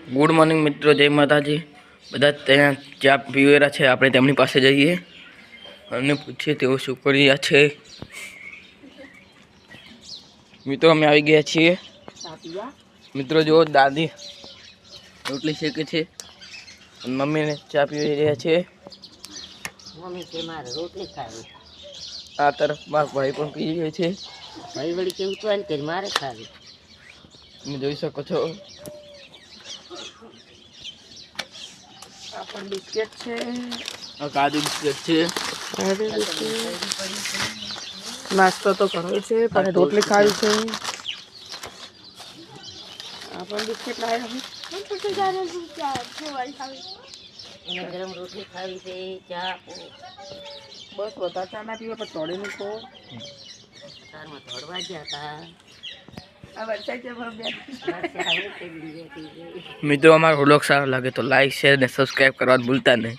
Good morning મિત્રો, જય માતાજી। બધા ત્યાં ચા પીવેરા છે, આપણે તેમની પાસે જઈએ અને પૂછીએ તેઓ શું કરી રહ્યા છે। મિત્રો અમે આવી ગયા છીએ। મિત્રો જો દાદી રોટલી શેકે છે અને મમ્મીને ચા પીવી રહ્યા છે। મમ્મી કે મારે રોટલી ખાવી। આ તરફ મારા ભાઈ પણ પી રહ્યા છે। ભાઈ વળી કેવું તો કે મારે ખાવી। તમે જોઈ શકો છો આ પણ બિસ્કિટ છે, આ કાજુ બિસ્કિટ છે। નાસ્તો તો કરવો છે પણ રોટલી ખાવી છે। આ પણ બિસ્કિટ લાવ્યા એને ગરમ રોટલી ખાવી છે, ચા આપો। બસ વધારે ચા ના પીવે પણ તોડી મૂકો। તારમાં દોડવા ગયા હતા। આ વરસાદ છે મિત્રો, અમારો વ્લોગ સારો લાગે તો લાઈક, શેર અને સબસ્ક્રાઈબ કરવાનું ભૂલતા નહીં।